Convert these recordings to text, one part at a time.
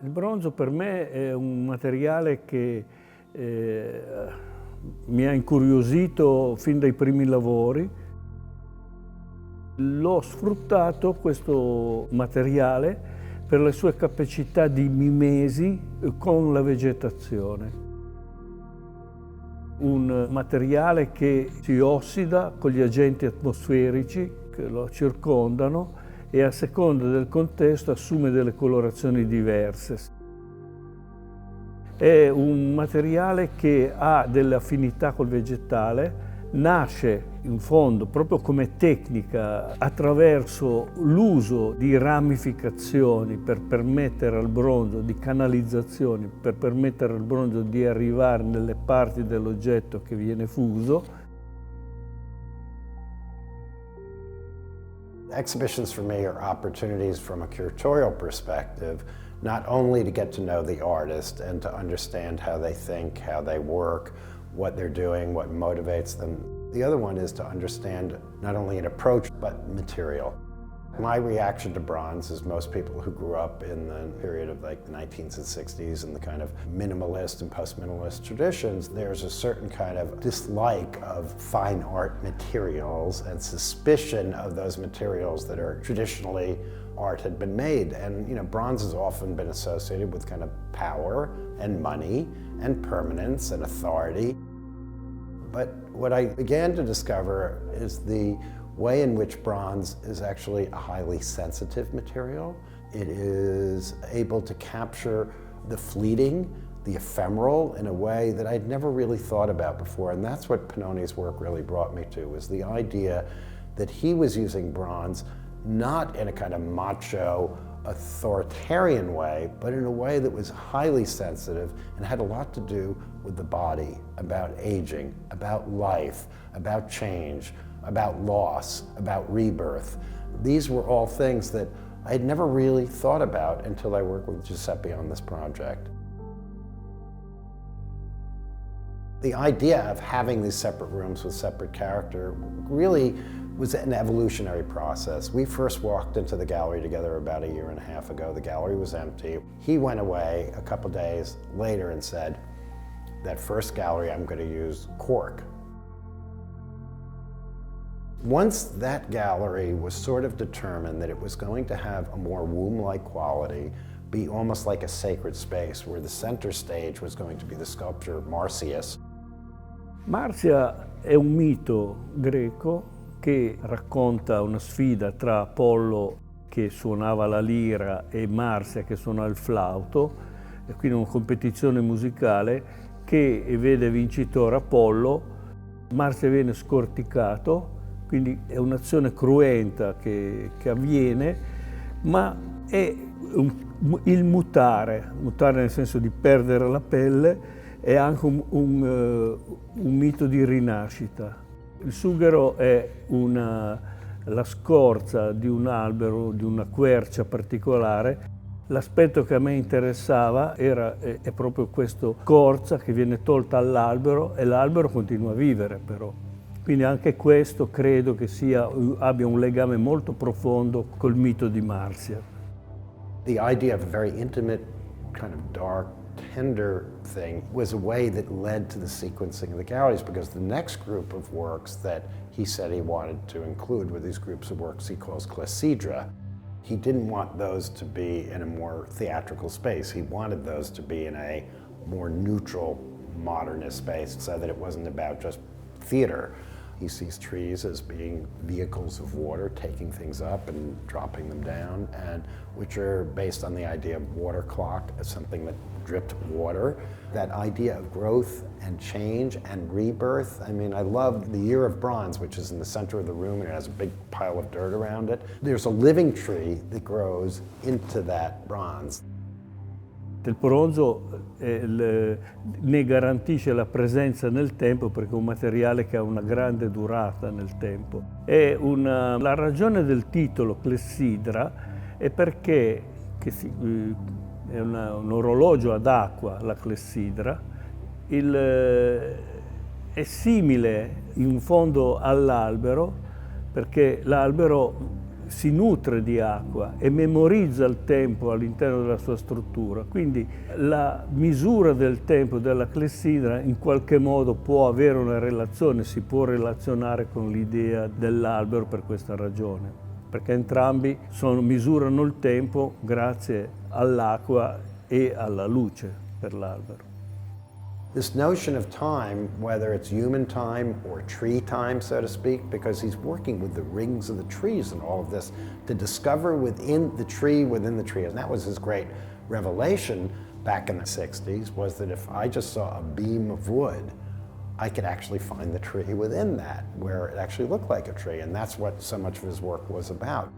Il bronzo per me è un materiale che mi ha incuriosito fin dai primi lavori. L'ho sfruttato, questo materiale, per le sue capacità di mimesi con la vegetazione. Un materiale che si ossida con gli agenti atmosferici che lo circondano e a seconda del contesto assume delle colorazioni diverse. È un materiale che ha delle affinità col vegetale, nasce in fondo proprio come tecnica attraverso l'uso di ramificazioni per permettere al bronzo, di canalizzazioni, per permettere al bronzo di arrivare nelle parti dell'oggetto che viene fuso. Exhibitions for me are opportunities from a curatorial perspective, not only to get to know the artist and to understand how they think, how they work, what they're doing, what motivates them. The other one is to understand not only an approach, but material. My reaction to bronze is most people who grew up in the period of like the 19th and 60s and the kind of minimalist and post-minimalist traditions, there's a certain kind of dislike of fine art materials and suspicion of those materials that are traditionally art had been made. And bronze has often been associated with kind of power and money and permanence and authority. But what I began to discover is the way in which bronze is actually a highly sensitive material. It is able to capture the fleeting, the ephemeral in a way that I'd never really thought about before. And that's what Penone's work really brought me to, was the idea that he was using bronze not in a kind of macho, authoritarian way, but in a way that was highly sensitive and had a lot to do with the body, about aging, about life, about change, about loss, about rebirth. These were all things that I had never really thought about until I worked with Giuseppe on this project. The idea of having these separate rooms with separate character really was an evolutionary process. We first walked into the gallery together about 1.5 years ago. The gallery was empty. He went away a couple days later and said, that first gallery I'm going to use cork. Once that gallery was sort of determined that it was going to have a more womb-like quality, be almost like a sacred space, where the center stage was going to be the sculpture Marsyas. Marsia è un mito greco che racconta una sfida tra Apollo che suonava la lira e Marsia che suonava il flauto, e quindi una competizione musicale che vede vincitore Apollo. Marsia viene scorticato, quindi è un'azione cruenta che avviene, ma è il mutare nel senso di perdere la pelle, è anche un mito di rinascita. Il sughero è la scorza di un albero, di una quercia particolare. L'aspetto che a me interessava è proprio questa scorza che viene tolta all'albero e l'albero continua a vivere però. Quindi anche questo credo che abbia un legame molto profondo col mito di Marsia. The idea of a very intimate, kind of dark, tender thing was a way that led to the sequencing of the galleries, because the next group of works that he said he wanted to include were these groups of works he calls clepsydra. He didn't want those to be in a more theatrical space. He wanted those to be in a more neutral, modernist space, so that it wasn't about just theater. He sees trees as being vehicles of water, taking things up and dropping them down, and which are based on the idea of water clock as something that dripped water. That idea of growth and change and rebirth. I mean, I love the year of bronze, which is in the center of the room and it has a big pile of dirt around it. There's a living tree that grows into that bronze. Il bronzo ne garantisce la presenza nel tempo perché è un materiale che ha una grande durata nel tempo. La ragione del titolo clepsydra è perché è un orologio ad acqua, la clepsydra, è simile in fondo all'albero perché l'albero si nutre di acqua e memorizza il tempo all'interno della sua struttura. Quindi la misura del tempo della clessidra in qualche modo può avere una relazione, si può relazionare con l'idea dell'albero per questa ragione, perché entrambi misurano il tempo grazie all'acqua e alla luce per l'albero. This notion of time, whether it's human time or tree time, so to speak, because he's working with the rings of the trees and all of this to discover within the tree, and that was his great revelation back in the 60s, was that if I just saw a beam of wood, I could actually find the tree within that, where it actually looked like a tree, and that's what so much of his work was about.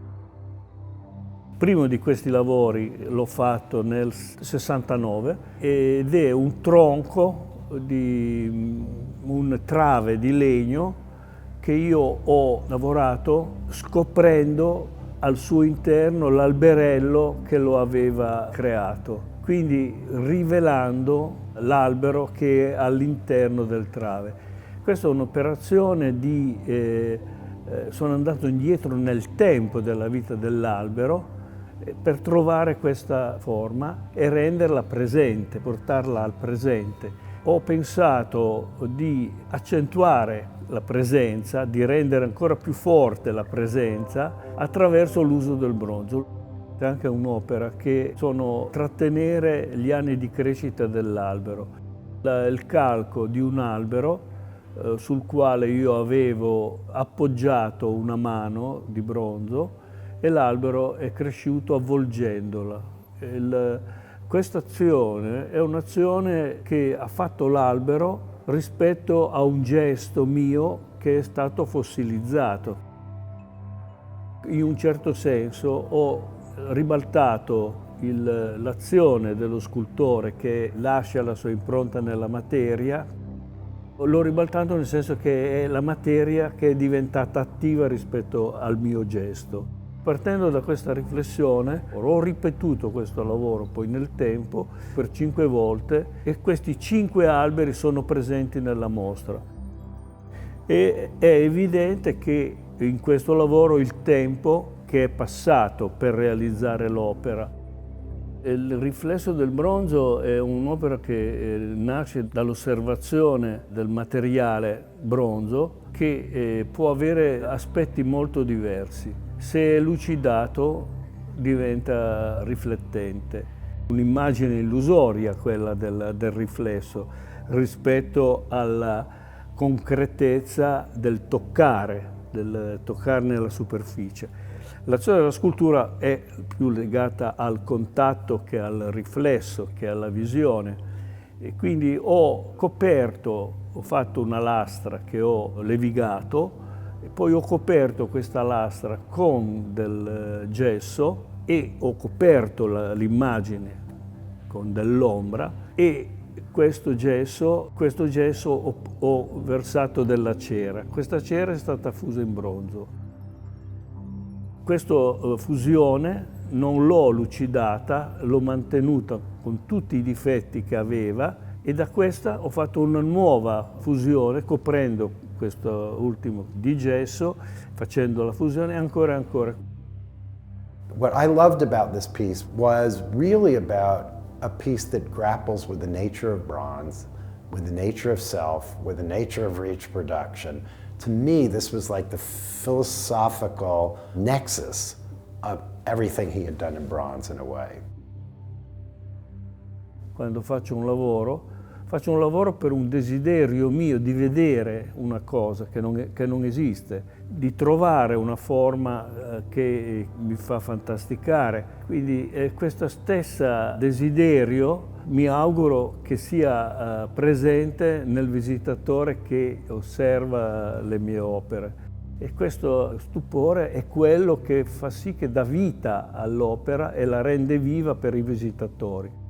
Primo di questi lavori l'ho fatto nel 69 ed è un tronco di un trave di legno che io ho lavorato scoprendo al suo interno l'alberello che lo aveva creato, quindi rivelando l'albero che è all'interno del trave. Questa è un'operazione sono andato indietro nel tempo della vita dell'albero per trovare questa forma e renderla presente, portarla al presente. Ho pensato di accentuare la presenza, di rendere ancora più forte la presenza attraverso l'uso del bronzo. È anche un'opera che sono trattenere gli anni di crescita dell'albero. Il calco di un albero sul quale io avevo appoggiato una mano di bronzo e l'albero è cresciuto avvolgendola. Questa azione è un'azione che ha fatto l'albero rispetto a un gesto mio che è stato fossilizzato. In un certo senso ho ribaltato l'azione dello scultore che lascia la sua impronta nella materia. L'ho ribaltato nel senso che è la materia che è diventata attiva rispetto al mio gesto. Partendo da questa riflessione ho ripetuto questo lavoro poi nel tempo per 5 volte e questi 5 alberi sono presenti nella mostra. E è evidente che in questo lavoro il tempo che è passato per realizzare l'opera. Il riflesso del bronzo è un'opera che nasce dall'osservazione del materiale bronzo che può avere aspetti molto diversi. Se è lucidato diventa riflettente. Un'immagine illusoria quella del riflesso rispetto alla concretezza del toccarne la superficie. L'azione della scultura è più legata al contatto che al riflesso, che alla visione. E quindi ho fatto una lastra che ho levigato, e poi ho coperto questa lastra con del gesso e ho coperto l'immagine con dell'ombra e questo gesso ho versato della cera. Questa cera è stata fusa in bronzo. Questa fusione non l'ho lucidata, l'ho mantenuta con tutti i difetti che aveva e da questa ho fatto una nuova fusione coprendo questo ultimo di gesso, facendo la fusione ancora e ancora. What I loved about this piece was really about a piece that grapples with the nature of bronze, with the nature of self, with the nature of reach production. To me, this was like the philosophical nexus of everything he had done in bronze in a way. Quando faccio un lavoro per un desiderio mio di vedere una cosa che non esiste, di trovare una forma che mi fa fantasticare. Quindi questo stesso desiderio mi auguro che sia presente nel visitatore che osserva le mie opere. E questo stupore è quello che fa sì che dà vita all'opera e la rende viva per i visitatori.